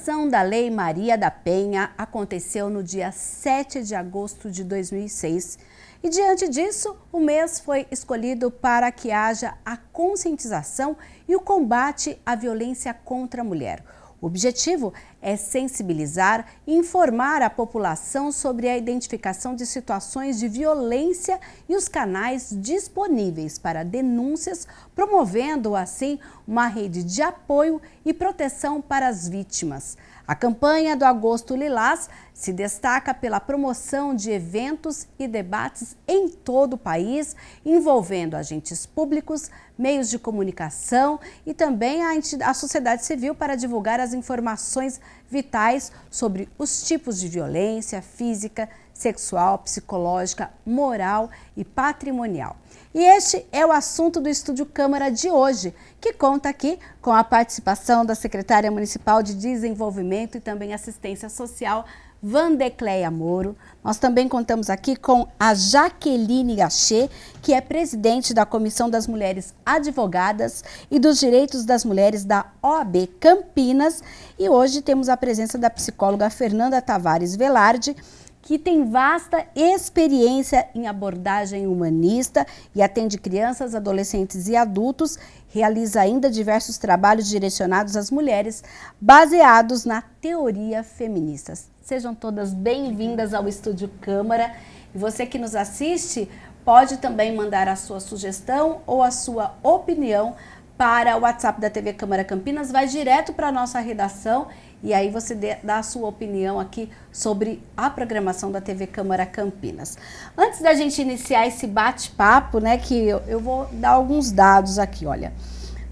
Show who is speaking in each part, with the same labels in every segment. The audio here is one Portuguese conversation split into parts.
Speaker 1: sanção da Lei Maria da Penha aconteceu no dia 7 de agosto de 2006 e, diante disso, o mês foi escolhido para que haja a conscientização e o combate à violência contra a mulher. O objetivo é sensibilizar e informar a população sobre a identificação de situações de violência e os canais disponíveis para denúncias, promovendo assim uma rede de apoio e proteção para as vítimas. A campanha do Agosto Lilás se destaca pela promoção de eventos e debates em todo o país, envolvendo agentes públicos, meios de comunicação e também a sociedade civil para divulgar as informações vitais sobre os tipos de violência física, sexual, psicológica, moral e patrimonial. E este é o assunto do Estúdio Câmara de hoje, que conta aqui com a participação da secretária municipal de Desenvolvimento e também Assistência Social, Vandecleia Moro. Nós também contamos aqui com a Jaqueline Gachet, que é presidente da Comissão das Mulheres Advogadas e dos Direitos das Mulheres da OAB Campinas. E hoje temos a presença da psicóloga Fernanda Tavares Velarde, que tem vasta experiência em abordagem humanista e atende crianças, adolescentes e adultos, realiza ainda diversos trabalhos direcionados às mulheres, baseados na teoria feminista. Sejam todas bem-vindas ao Estúdio Câmara. E você que nos assiste pode também mandar a sua sugestão ou a sua opinião para o WhatsApp da TV Câmara Campinas, vai direto para a nossa redação e aí você dá a sua opinião aqui sobre a programação da TV Câmara Campinas. Antes da gente iniciar esse bate-papo, né, que eu vou dar alguns dados aqui, olha.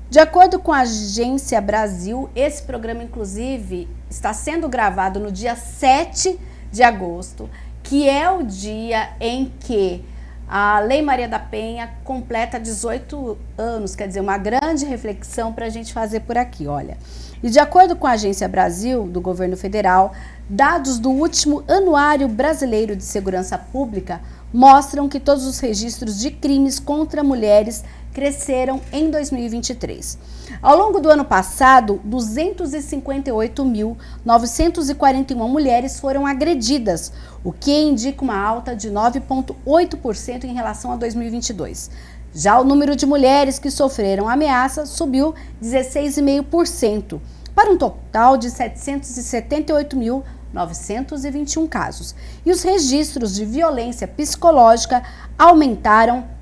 Speaker 1: De acordo com a Agência Brasil, esse programa, inclusive, está sendo gravado no dia 7 de agosto, que é o dia em que a Lei Maria da Penha completa 18 anos, quer dizer, uma grande reflexão para a gente fazer por aqui, olha. E de acordo com a Agência Brasil, do governo federal, dados do último Anuário Brasileiro de Segurança Pública mostram que todos os registros de crimes contra mulheres cresceram em 2023. Ao longo do ano passado, 258.941 mulheres foram agredidas, o que indica uma alta de 9,8% em relação a 2022. Já o número de mulheres que sofreram ameaça subiu 16,5%, para um total de 778.921 casos. E os registros de violência psicológica aumentaram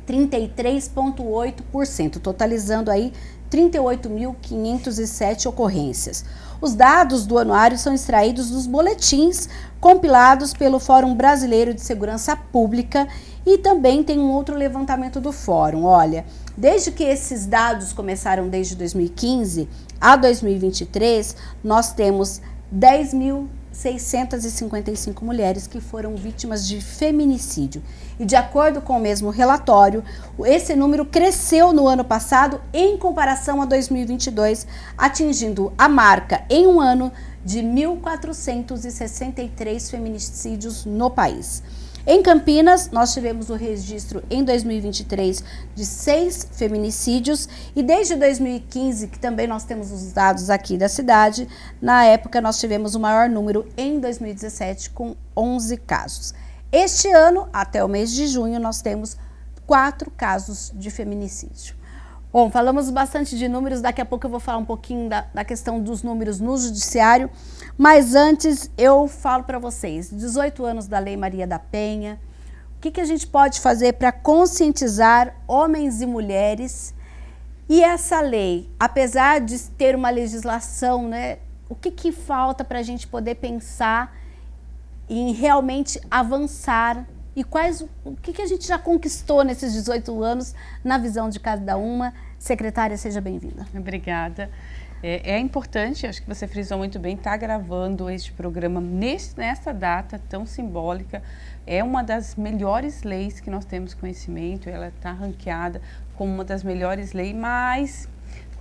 Speaker 1: 33,8%, totalizando aí 38.507 ocorrências. Os dados do anuário são extraídos dos boletins compilados pelo Fórum Brasileiro de Segurança Pública e também tem um outro levantamento do Fórum. Olha, desde que esses dados começaram desde 2015 a 2023, nós temos 10.655 mulheres que foram vítimas de feminicídio. E de acordo com o mesmo relatório, esse número cresceu no ano passado em comparação a 2022, atingindo a marca em um ano de 1.463 feminicídios no país. Em Campinas, nós tivemos o registro em 2023 de 6 feminicídios e desde 2015, que também nós temos os dados aqui da cidade, na época nós tivemos o maior número em 2017 com 11 casos. Este ano, até o mês de junho, nós temos 4 casos de feminicídio. Bom, falamos bastante de números, daqui a pouco eu vou falar um pouquinho da questão dos números no judiciário, mas antes eu falo para vocês, 18 anos da Lei Maria da Penha, o que a gente pode fazer para conscientizar homens e mulheres? E essa lei, apesar de ter uma legislação, né, o que falta para a gente poder pensar em realmente avançar? E o que a gente já conquistou nesses 18 anos, na visão de cada uma? Secretária, seja bem-vinda.
Speaker 2: Obrigada. É importante, acho que você frisou muito bem, estar gravando este programa nessa data tão simbólica. É uma das melhores leis que nós temos conhecimento, ela está ranqueada como uma das melhores leis, mas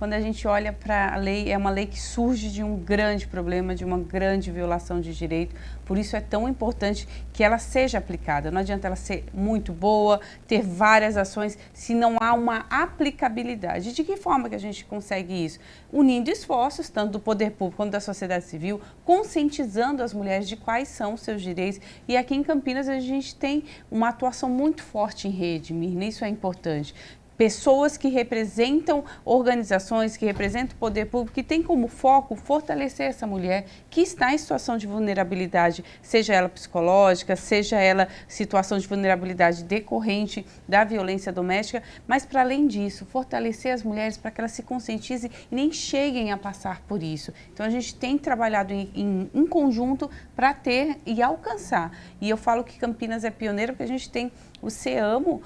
Speaker 2: quando a gente olha para a lei, é uma lei que surge de um grande problema, de uma grande violação de direito. Por isso é tão importante que ela seja aplicada. Não adianta ela ser muito boa, ter várias ações, se não há uma aplicabilidade. De que forma que a gente consegue isso? Unindo esforços, tanto do poder público quanto da sociedade civil, conscientizando as mulheres de quais são os seus direitos. E aqui em Campinas a gente tem uma atuação muito forte em rede, Mirna, isso é importante. Pessoas que representam organizações, que representam o poder público, que tem como foco fortalecer essa mulher que está em situação de vulnerabilidade, seja ela psicológica, seja ela situação de vulnerabilidade decorrente da violência doméstica, mas para além disso, fortalecer as mulheres para que elas se conscientizem e nem cheguem a passar por isso. Então a gente tem trabalhado em conjunto para ter e alcançar. E eu falo que Campinas é pioneira porque a gente tem o SEAMO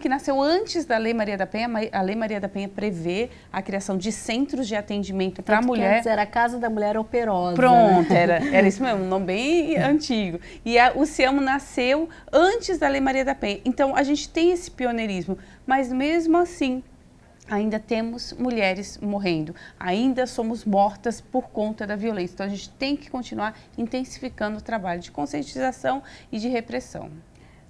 Speaker 2: que nasceu antes da Lei Maria da Penha. A Lei Maria da Penha prevê a criação de centros de atendimento para a mulher.
Speaker 1: Antes era a Casa da Mulher Operosa.
Speaker 2: Pronto,
Speaker 1: né?
Speaker 2: era isso mesmo, um nome bem antigo. E o SEAMO nasceu antes da Lei Maria da Penha. Então, a gente tem esse pioneirismo, mas mesmo assim, ainda temos mulheres morrendo, ainda somos mortas por conta da violência. Então, a gente tem que continuar intensificando o trabalho de conscientização e de repressão.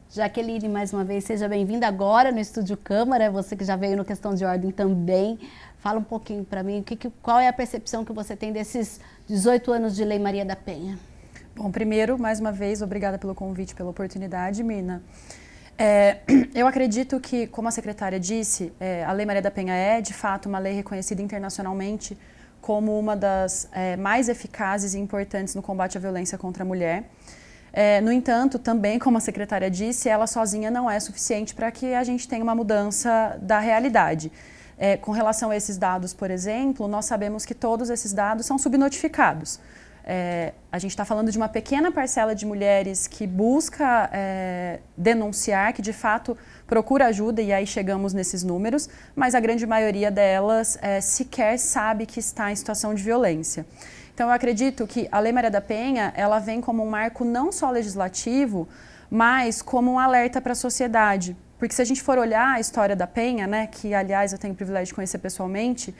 Speaker 1: Jaqueline, mais uma vez, seja bem-vinda agora no Estúdio Câmara, você que já veio no Questão de Ordem também. Fala um pouquinho para mim, qual é a percepção que você tem desses 18 anos de Lei Maria da Penha?
Speaker 3: Bom, primeiro, mais uma vez, obrigada pelo convite, pela oportunidade, Mirna. Eu acredito que, como a secretária disse, a Lei Maria da Penha é, de fato, uma lei reconhecida internacionalmente como uma das mais eficazes e importantes no combate à violência contra a mulher. No entanto, também, como a secretária disse, ela sozinha não é suficiente para que a gente tenha uma mudança da realidade. Com relação a esses dados, por exemplo, nós sabemos que todos esses dados são subnotificados. A gente está falando de uma pequena parcela de mulheres que busca denunciar, que de fato procura ajuda, e aí chegamos nesses números, mas a grande maioria delas sequer sabe que está em situação de violência. Então, eu acredito que a Lei Maria da Penha, ela vem como um marco não só legislativo, mas como um alerta para a sociedade. Porque se a gente for olhar a história da Penha, né, que, aliás, eu tenho o privilégio de conhecer pessoalmente,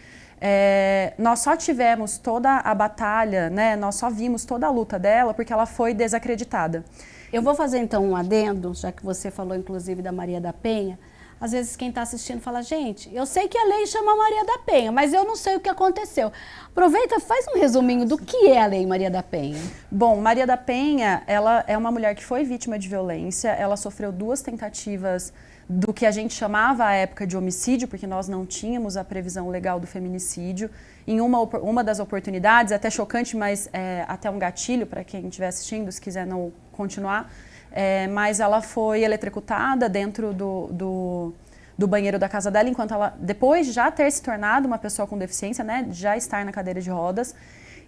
Speaker 3: nós só tivemos toda a batalha, né, nós só vimos toda a luta dela porque ela foi desacreditada.
Speaker 1: Eu vou fazer, então, um adendo, já que você falou, inclusive, da Maria da Penha. Às vezes quem está assistindo fala, gente, eu sei que a lei chama Maria da Penha, mas eu não sei o que aconteceu. Aproveita, faz um resuminho do que é a Lei Maria da Penha.
Speaker 3: Bom, Maria da Penha, ela é uma mulher que foi vítima de violência, ela sofreu 2 tentativas do que a gente chamava à época de homicídio, porque nós não tínhamos a previsão legal do feminicídio. Em uma das oportunidades, até chocante, mas até um gatilho para quem estiver assistindo, se quiser não continuar, mas ela foi eletrocutada dentro do banheiro da casa dela, enquanto ela, depois de já ter se tornado uma pessoa com deficiência, né, já estar na cadeira de rodas.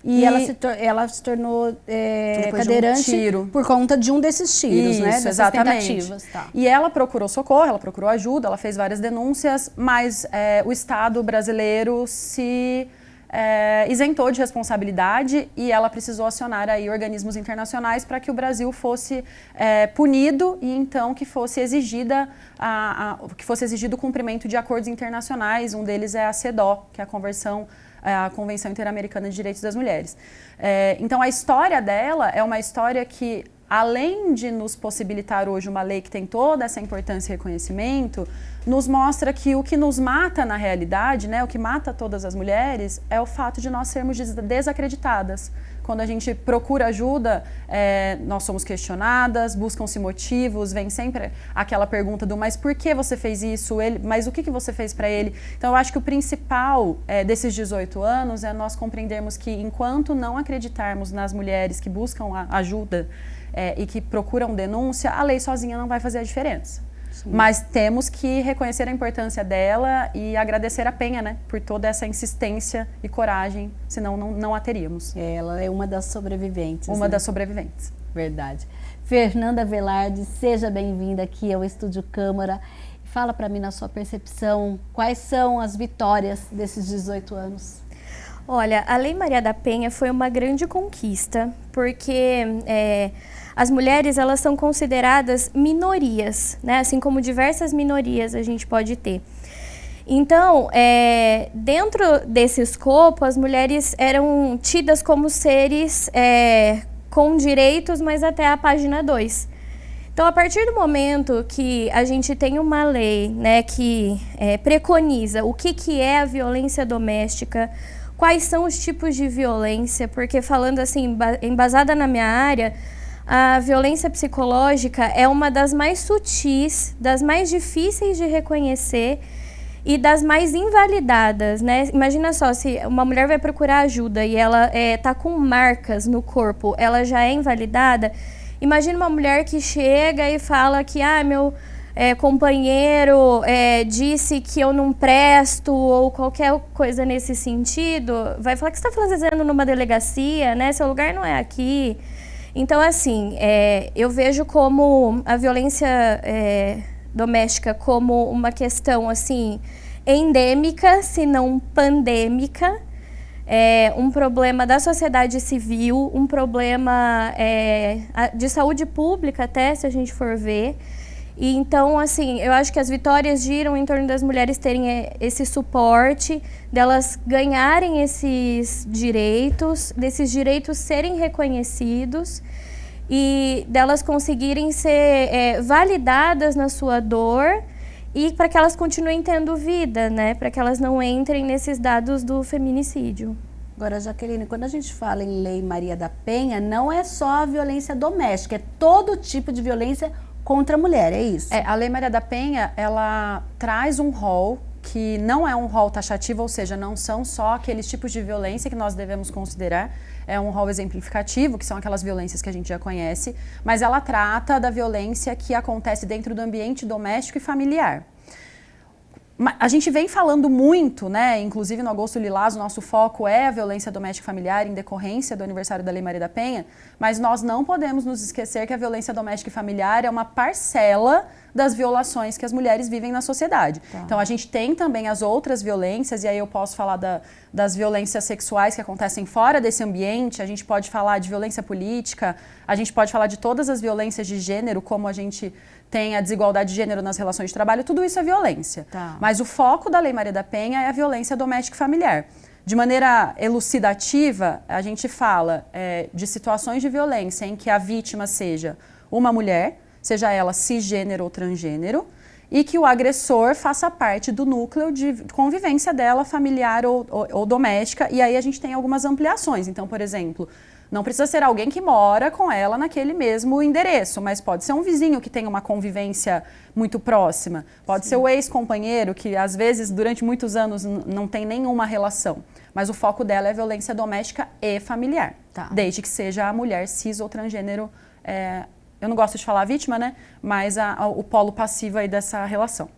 Speaker 1: E ela se tornou cadeirante por conta de um desses tiros,
Speaker 3: isso,
Speaker 1: né? Dessas
Speaker 3: exatamente.
Speaker 1: Tentativas. Tá.
Speaker 3: E ela procurou socorro, ela procurou ajuda, ela fez várias denúncias, mas o Estado brasileiro se isentou de responsabilidade e ela precisou acionar aí organismos internacionais para que o Brasil fosse punido e então que fosse exigido o cumprimento de acordos internacionais. Um deles é a CEDAW, que é a Convenção Interamericana de Direitos das Mulheres. Então a história dela é uma história que, além de nos possibilitar hoje uma lei que tem toda essa importância e reconhecimento, nos mostra que o que nos mata na realidade, né, o que mata todas as mulheres, é o fato de nós sermos desacreditadas. Quando a gente procura ajuda, nós somos questionadas, buscam-se motivos, vem sempre aquela pergunta do mas por que você fez isso? Mas o que você fez para ele? Então eu acho que o principal desses 18 anos é nós compreendermos que enquanto não acreditarmos nas mulheres que buscam ajuda e que procuram denúncia, a lei sozinha não vai fazer a diferença. Sim. Mas temos que reconhecer a importância dela e agradecer a Penha, né, por toda essa insistência e coragem, senão não a teríamos.
Speaker 1: Ela é uma das sobreviventes.
Speaker 3: Uma das sobreviventes.
Speaker 1: Verdade. Fernanda Velarde, seja bem-vinda aqui ao Estúdio Câmara. Fala para mim, na sua percepção, quais são as vitórias desses 18 anos?
Speaker 4: Olha, a Lei Maria da Penha foi uma grande conquista, porque as mulheres, elas são consideradas minorias, né? Assim como diversas minorias a gente pode ter. Então, dentro desse escopo, as mulheres eram tidas como seres com direitos, mas até a página 2. Então, a partir do momento que a gente tem uma lei, né, que preconiza o que é a violência doméstica, quais são os tipos de violência, porque falando assim, embasada na minha área, a violência psicológica é uma das mais sutis, das mais difíceis de reconhecer e das mais invalidadas, né? Imagina só, se uma mulher vai procurar ajuda e ela tá com marcas no corpo, ela já é invalidada. Imagina uma mulher que chega e fala que meu companheiro disse que eu não presto ou qualquer coisa nesse sentido, vai falar que você está fazendo numa delegacia, né? Seu lugar não é aqui. Então, assim, eu vejo como a violência doméstica como uma questão, assim, endêmica, se não pandêmica, um problema da sociedade civil, um problema de saúde pública até, se a gente for ver. E então, assim, eu acho que as vitórias giram em torno das mulheres terem esse suporte, delas ganharem esses direitos, desses direitos serem reconhecidos e delas conseguirem ser validadas na sua dor e para que elas continuem tendo vida, né? Para que elas não entrem nesses dados do feminicídio.
Speaker 1: Agora, Jaqueline, quando a gente fala em Lei Maria da Penha, não é só a violência doméstica, é todo tipo de violência contra a mulher, é isso?
Speaker 3: A Lei Maria da Penha, ela traz um rol que não é um rol taxativo, ou seja, não são só aqueles tipos de violência que nós devemos considerar, é um rol exemplificativo, que são aquelas violências que a gente já conhece, mas ela trata da violência que acontece dentro do ambiente doméstico e familiar. A gente vem falando muito, né, inclusive no Agosto Lilás, o nosso foco é a violência doméstica e familiar em decorrência do aniversário da Lei Maria da Penha, mas nós não podemos nos esquecer que a violência doméstica e familiar é uma parcela das violações que as mulheres vivem na sociedade. Tá. Então a gente tem também as outras violências, e aí eu posso falar das violências sexuais que acontecem fora desse ambiente, a gente pode falar de violência política, a gente pode falar de todas as violências de gênero, como a gente tem a desigualdade de gênero nas relações de trabalho, tudo isso é violência.
Speaker 1: Tá.
Speaker 3: Mas o foco da Lei Maria da Penha é a violência doméstica e familiar. De maneira elucidativa, a gente fala de situações de violência em que a vítima seja uma mulher, seja ela cisgênero ou transgênero, e que o agressor faça parte do núcleo de convivência dela, familiar ou doméstica, e aí a gente tem algumas ampliações. Então, por exemplo, não precisa ser alguém que mora com ela naquele mesmo endereço, mas pode ser um vizinho que tem uma convivência muito próxima. Pode ser o ex-companheiro que, às vezes, durante muitos anos não tem nenhuma relação. Mas o foco dela é violência doméstica e familiar. Tá. Desde que seja a mulher cis ou transgênero, eu não gosto de falar vítima, né? Mas o polo passivo aí dessa relação.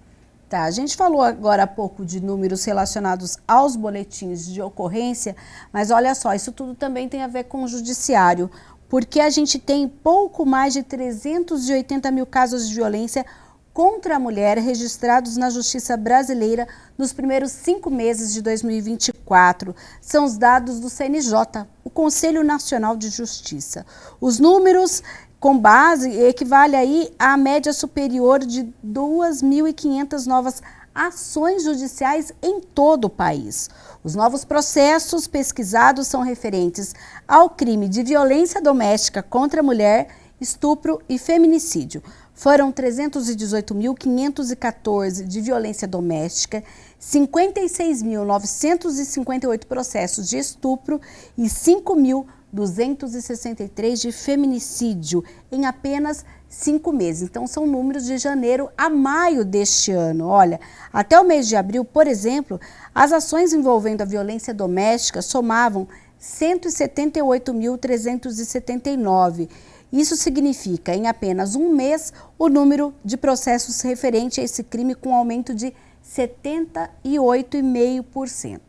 Speaker 1: Tá, a gente falou agora há pouco de números relacionados aos boletins de ocorrência, mas olha só, isso tudo também tem a ver com o judiciário, porque a gente tem pouco mais de 380 mil casos de violência contra a mulher registrados na Justiça Brasileira nos primeiros 5 meses de 2024. São os dados do CNJ, o Conselho Nacional de Justiça. Os números com base equivale aí à média superior de 2.500 novas ações judiciais em todo o país. Os novos processos pesquisados são referentes ao crime de violência doméstica contra a mulher, estupro e feminicídio. Foram 318.514 de violência doméstica, 56.958 processos de estupro e 5.263 de feminicídio em apenas 5 meses. Então, são números de janeiro a maio deste ano. Olha, até o mês de abril, por exemplo, as ações envolvendo a violência doméstica somavam 178.379. Isso significa, em apenas um mês, o número de processos referente a esse crime com aumento de 78,5%.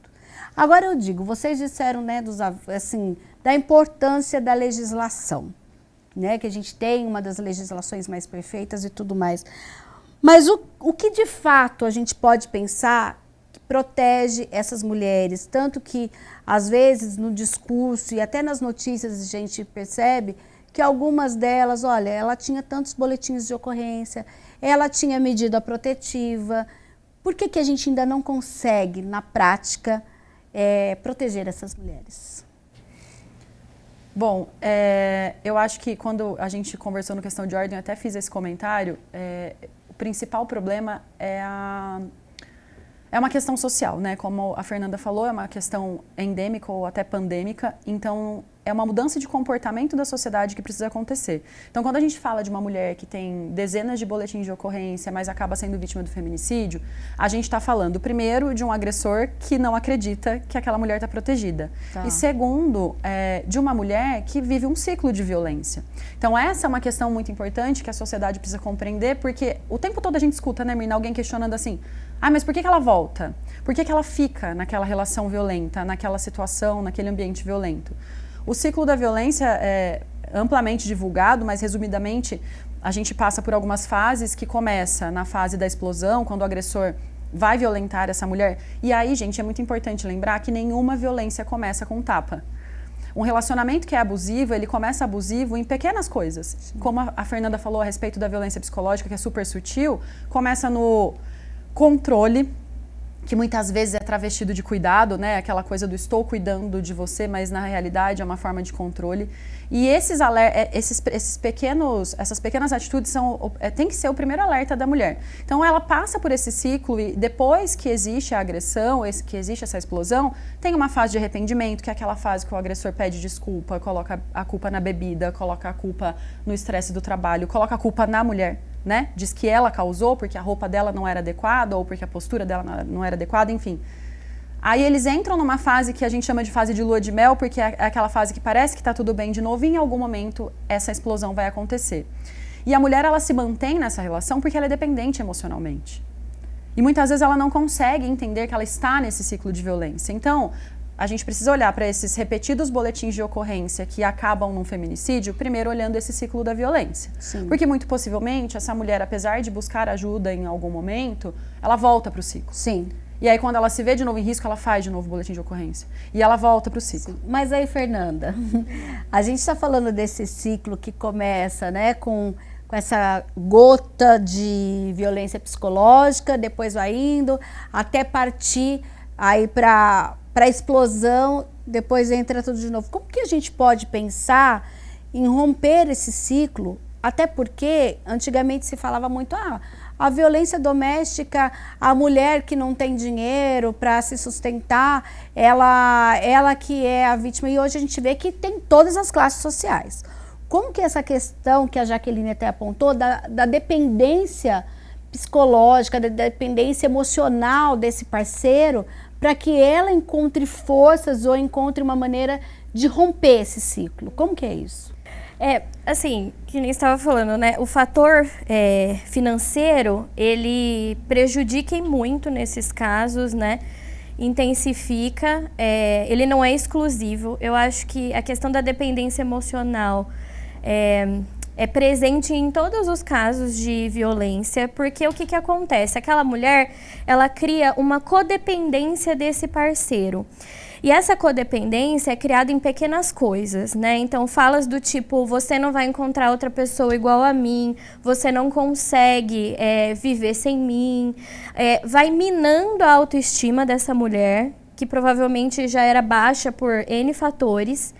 Speaker 1: Agora eu digo, vocês disseram, né, da importância da legislação, né, que a gente tem uma das legislações mais perfeitas e tudo mais. Mas o que de fato a gente pode pensar que protege essas mulheres? Tanto que, às vezes, no discurso e até nas notícias a gente percebe que algumas delas, olha, ela tinha tantos boletins de ocorrência, ela tinha medida protetiva. Por que a gente ainda não consegue, na prática, proteger essas mulheres?
Speaker 3: Bom, eu acho que quando a gente conversou no Questão de Ordem, eu até fiz esse comentário, o principal problema é uma questão social, né? Como a Fernanda falou, é uma questão endêmica ou até pandêmica, então é uma mudança de comportamento da sociedade que precisa acontecer. Então, quando a gente fala de uma mulher que tem dezenas de boletins de ocorrência, mas acaba sendo vítima do feminicídio, a gente está falando, primeiro, de um agressor que não acredita que aquela mulher está protegida.
Speaker 1: Tá.
Speaker 3: E segundo, de uma mulher que vive um ciclo de violência. Então, essa é uma questão muito importante que a sociedade precisa compreender, porque o tempo todo a gente escuta, né, Mirna, alguém questionando assim, mas por que ela volta? Por que ela fica naquela relação violenta, naquela situação, naquele ambiente violento? O ciclo da violência é amplamente divulgado, mas resumidamente a gente passa por algumas fases que começa na fase da explosão, quando o agressor vai violentar essa mulher. E aí, gente, é muito importante lembrar que nenhuma violência começa com tapa. Um relacionamento que é abusivo, ele começa abusivo em pequenas coisas. Sim. Como a Fernanda falou a respeito da violência psicológica, que é super sutil, começa no controle, que muitas vezes é travestido de cuidado, né? Aquela coisa do estou cuidando de você, mas na realidade é uma forma de controle. E essas pequenas atitudes tem que ser o primeiro alerta da mulher. Então ela passa por esse ciclo e depois que existe a agressão, que existe essa explosão, tem uma fase de arrependimento, que é aquela fase que o agressor pede desculpa, coloca a culpa na bebida, coloca a culpa no estresse do trabalho, coloca a culpa na mulher. Né? Diz que ela causou porque a roupa dela não era adequada ou porque a postura dela não era adequada, enfim. Aí eles entram numa fase que a gente chama de fase de lua de mel, porque é aquela fase que parece que está tudo bem de novo e em algum momento essa explosão vai acontecer. E a mulher, ela se mantém nessa relação porque ela é dependente emocionalmente. E muitas vezes ela não consegue entender que ela está nesse ciclo de violência. Então, a gente precisa olhar para esses repetidos boletins de ocorrência que acabam num feminicídio, primeiro olhando esse ciclo da violência.
Speaker 1: Sim.
Speaker 3: Porque muito possivelmente essa mulher, apesar de buscar ajuda em algum momento, ela volta para o ciclo.
Speaker 1: Sim.
Speaker 3: E aí quando ela se vê de novo em risco, ela faz de novo o boletim de ocorrência. E ela volta para o ciclo.
Speaker 1: Sim. Mas aí, Fernanda, a gente está falando desse ciclo que começa, né, com essa gota de violência psicológica, depois vai indo, até partir aí para a explosão, depois entra tudo de novo. Como que a gente pode pensar em romper esse ciclo? Até porque antigamente se falava muito, a violência doméstica, a mulher que não tem dinheiro para se sustentar, ela que é a vítima. E hoje a gente vê que tem todas as classes sociais. Como que essa questão que a Jaqueline até apontou, da dependência psicológica, da dependência emocional desse parceiro, para que ela encontre forças ou encontre uma maneira de romper esse ciclo? Como que é isso?
Speaker 4: Assim, que nem estava falando, né? O fator financeiro, ele prejudica muito nesses casos, né? Intensifica, ele não é exclusivo. Eu acho que a questão da dependência emocional é presente em todos os casos de violência, porque o que acontece? Aquela mulher, ela cria uma codependência desse parceiro. E essa codependência é criada em pequenas coisas, né? Então, falas do tipo, você não vai encontrar outra pessoa igual a mim, você não consegue viver sem mim. Vai minando a autoestima dessa mulher, que provavelmente já era baixa por N fatores.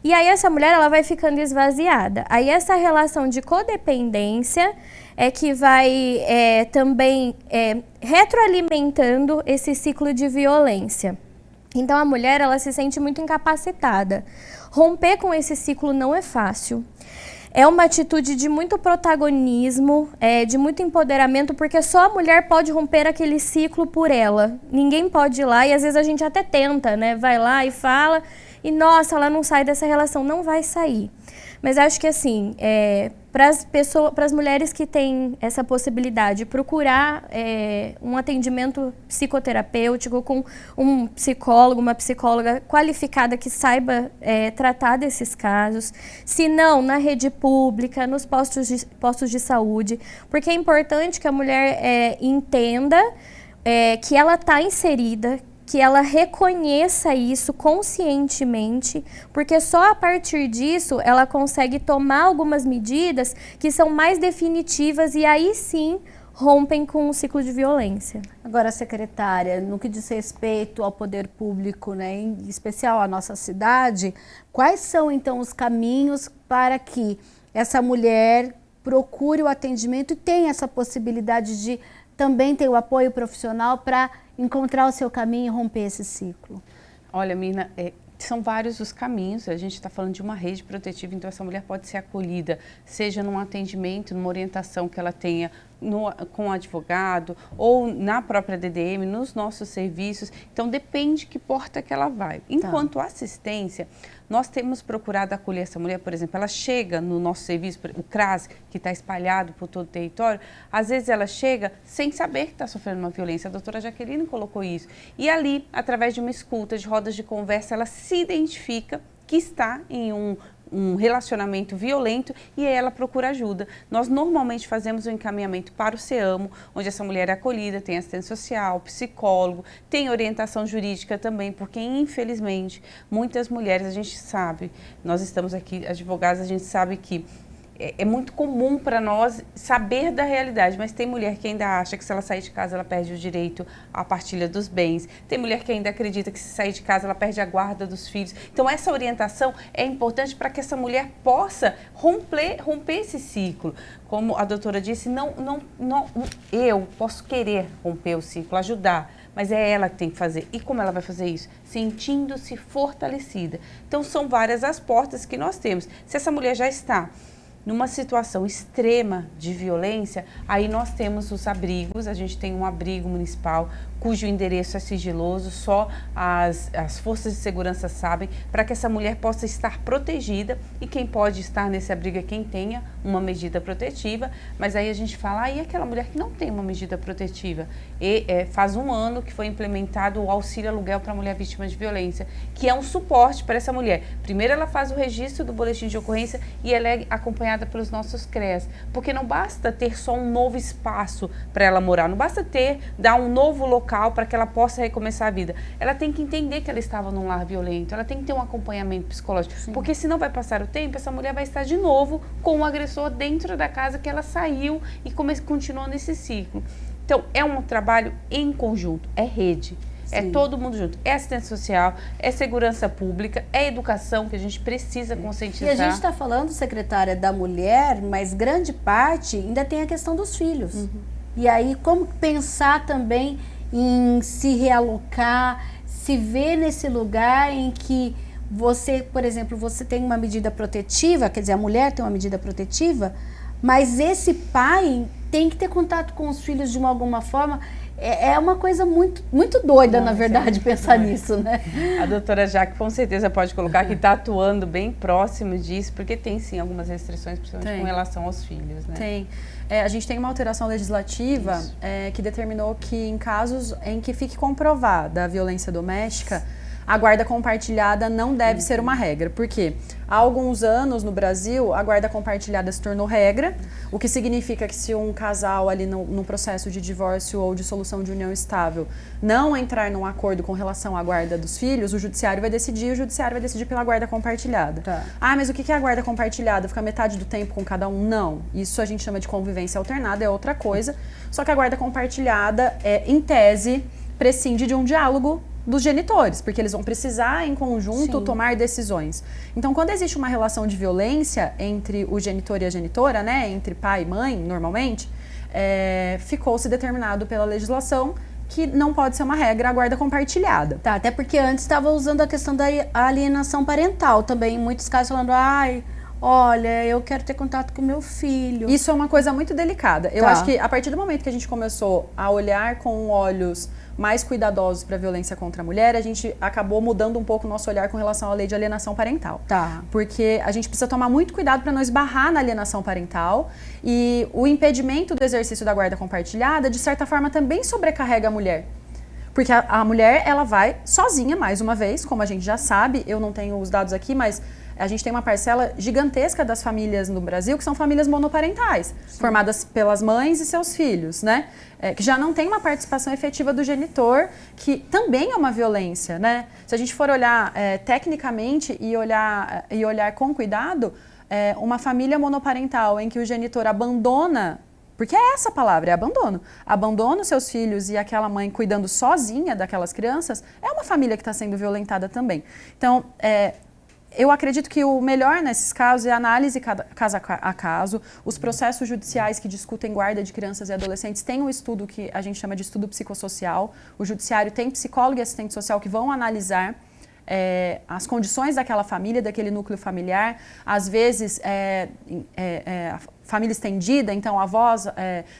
Speaker 4: E aí essa mulher, ela vai ficando esvaziada. Aí essa relação de codependência é que vai também retroalimentando esse ciclo de violência. Então a mulher, ela se sente muito incapacitada. Romper com esse ciclo não é fácil. É uma atitude de muito protagonismo, de muito empoderamento, porque só a mulher pode romper aquele ciclo por ela. Ninguém pode ir lá, e às vezes a gente até tenta, né? Vai lá e fala, e nossa, ela não sai dessa relação. Não vai sair. Mas acho que assim, para as mulheres que têm essa possibilidade, procurar um atendimento psicoterapêutico com um psicólogo, uma psicóloga qualificada que saiba tratar desses casos, se não, na rede pública, nos postos de saúde, porque é importante que a mulher entenda que ela está inserida, que ela reconheça isso conscientemente, porque só a partir disso ela consegue tomar algumas medidas que são mais definitivas e aí sim rompem com o ciclo de violência.
Speaker 1: Agora, secretária, no que diz respeito ao poder público, né, em especial à nossa cidade, quais são então os caminhos para que essa mulher procure o atendimento e tenha essa possibilidade de também ter o apoio profissional para encontrar o seu caminho e romper esse ciclo?
Speaker 2: Olha, Mirna, são vários os caminhos. A gente está falando de uma rede protetiva, então essa mulher pode ser acolhida, seja num atendimento, numa orientação que ela tenha com o advogado ou na própria DDM, nos nossos serviços. Então depende que porta que ela vai. Enquanto assistência, nós temos procurado acolher essa mulher, por exemplo, ela chega no nosso serviço, o CRAS, que está espalhado por todo o território, às vezes ela chega sem saber que está sofrendo uma violência. A doutora Jaqueline colocou isso. E ali, através de uma escuta, de rodas de conversa, ela se identifica que está em um relacionamento violento e aí ela procura ajuda. Nós normalmente fazemos um encaminhamento para o CEAMO, onde essa mulher é acolhida, tem assistência social, psicólogo, tem orientação jurídica também, porque infelizmente muitas mulheres, a gente sabe, nós estamos aqui advogadas, a gente sabe que é muito comum para nós saber da realidade, mas tem mulher que ainda acha que se ela sair de casa ela perde o direito à partilha dos bens. Tem mulher que ainda acredita que se sair de casa ela perde a guarda dos filhos. Então essa orientação é importante para que essa mulher possa romper esse ciclo. Como a doutora disse, eu posso querer romper o ciclo, ajudar, mas é ela que tem que fazer. E como ela vai fazer isso? Sentindo-se fortalecida. Então são várias as portas que nós temos. Se essa mulher já está numa situação extrema de violência, aí nós temos os abrigos. A gente tem um abrigo municipal cujo endereço é sigiloso, só as forças de segurança sabem, para que essa mulher possa estar protegida, e quem pode estar nesse abrigo é quem tenha uma medida protetiva. Mas aí a gente fala, e aquela mulher que não tem uma medida protetiva? Faz um ano que foi implementado o auxílio aluguel para mulher vítima de violência, que é um suporte para essa mulher. Primeiro ela faz o registro do boletim de ocorrência e ela é acompanhada pelos nossos CREAS, porque não basta ter só um novo espaço para ela morar, não basta dar um novo local para que ela possa recomeçar a vida. Ela tem que entender que ela estava num lar violento, ela tem que ter um acompanhamento psicológico. Sim. Porque senão vai passar o tempo, essa mulher vai estar de novo com o agressor dentro da casa que ela saiu e continuou nesse ciclo. Então, é um trabalho em conjunto, é rede. Sim. É todo mundo junto. É assistência social, é segurança pública, é educação que a gente precisa conscientizar.
Speaker 1: E a gente está falando, secretária, da mulher, mas grande parte ainda tem a questão dos filhos. Uhum. E aí, como pensar também em se realocar, se ver nesse lugar em que você, por exemplo, você tem uma medida protetiva, quer dizer, a mulher tem uma medida protetiva, mas esse pai tem que ter contato com os filhos de alguma forma. É uma coisa muito, muito doida, na verdade, pensar nisso, né?
Speaker 2: A doutora Jaque com certeza pode colocar que está atuando bem próximo disso, porque tem sim algumas restrições, principalmente com relação aos filhos, né?
Speaker 3: Tem. A gente tem uma alteração legislativa que determinou que em casos em que fique comprovada a violência doméstica, a guarda compartilhada não deve ser uma regra. Por quê? Há alguns anos no Brasil, a guarda compartilhada se tornou regra, o que significa que se um casal ali no processo de divórcio ou de solução de união estável não entrar num acordo com relação à guarda dos filhos, o judiciário vai decidir, e o judiciário vai decidir pela guarda compartilhada. Tá. Ah, mas o que é a guarda compartilhada? Fica metade do tempo com cada um? Não. Isso a gente chama de convivência alternada, é outra coisa. Só que a guarda compartilhada, em tese, prescinde de um diálogo dos genitores, porque eles vão precisar em conjunto tomar decisões. Então, quando existe uma relação de violência entre o genitor e a genitora, né, entre pai e mãe, normalmente, ficou-se determinado pela legislação que não pode ser uma regra a guarda compartilhada.
Speaker 1: Tá, até porque antes estava usando a questão da alienação parental também, em muitos casos falando, olha, eu quero ter contato com meu filho.
Speaker 3: Isso é uma coisa muito delicada. Eu acho que a partir do momento que a gente começou a olhar com olhos mais cuidadosos para a violência contra a mulher, a gente acabou mudando um pouco o nosso olhar com relação à lei de alienação parental.
Speaker 1: Tá.
Speaker 3: Porque a gente precisa tomar muito cuidado para não esbarrar na alienação parental, e o impedimento do exercício da guarda compartilhada, de certa forma, também sobrecarrega a mulher. Porque a mulher, ela vai sozinha, mais uma vez, como a gente já sabe, eu não tenho os dados aqui, mas a gente tem uma parcela gigantesca das famílias no Brasil que são famílias monoparentais, formadas pelas mães e seus filhos, né? Que já não tem uma participação efetiva do genitor, que também é uma violência, né? Se a gente for olhar tecnicamente e olhar com cuidado, uma família monoparental em que o genitor abandona Porque é essa palavra, é abandono. Abandono seus filhos e aquela mãe cuidando sozinha daquelas crianças, é uma família que está sendo violentada também. Então, eu acredito que o melhor nesses casos é a análise caso a caso. Os processos judiciais que discutem guarda de crianças e adolescentes têm um estudo que a gente chama de estudo psicossocial. O judiciário tem psicólogo e assistente social que vão analisar as condições daquela família, daquele núcleo familiar. Às vezes, a família estendida, então avós,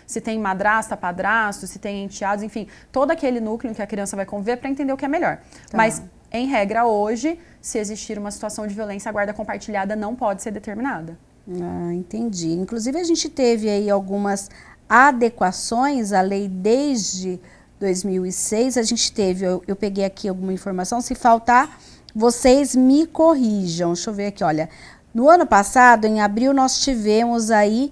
Speaker 3: se tem madrasta, padrasto, se tem enteados, enfim, todo aquele núcleo em que a criança vai conviver para entender o que é melhor.
Speaker 1: Tá.
Speaker 3: Mas, em regra, hoje, se existir uma situação de violência, a guarda compartilhada não pode ser determinada.
Speaker 1: Ah, entendi. Inclusive, a gente teve aí algumas adequações à lei desde 2006. A gente teve, eu peguei aqui alguma informação, se faltar, vocês me corrijam. Deixa eu ver aqui, olha. No ano passado, em abril, nós tivemos aí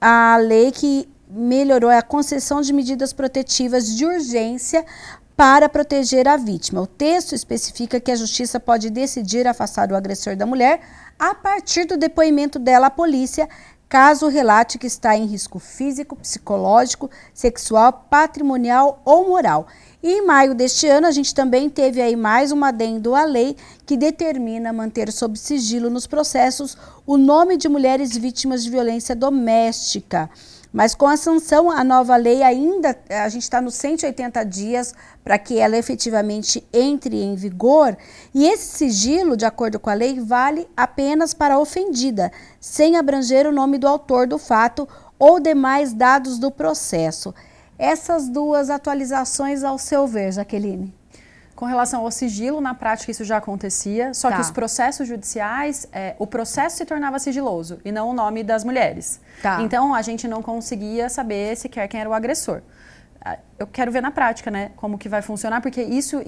Speaker 1: a lei que melhorou a concessão de medidas protetivas de urgência para proteger a vítima. O texto especifica que a justiça pode decidir afastar o agressor da mulher a partir do depoimento dela à polícia, caso relate que está em risco físico, psicológico, sexual, patrimonial ou moral. E em maio deste ano, a gente também teve aí mais um adendo à lei que determina manter sob sigilo nos processos o nome de mulheres vítimas de violência doméstica. Mas com a sanção, a nova lei ainda, a gente está nos 180 dias para que ela efetivamente entre em vigor. E esse sigilo, de acordo com a lei, vale apenas para a ofendida, sem abranger o nome do autor do fato ou demais dados do processo. Essas duas atualizações, ao seu ver, Jaqueline?
Speaker 3: Com relação ao sigilo, na prática isso já acontecia, só que os processos judiciais, o processo se tornava sigiloso e não o nome das mulheres.
Speaker 1: Tá.
Speaker 3: Então a gente não conseguia saber sequer quem era o agressor. Eu quero ver na prática, né, como que vai funcionar, porque isso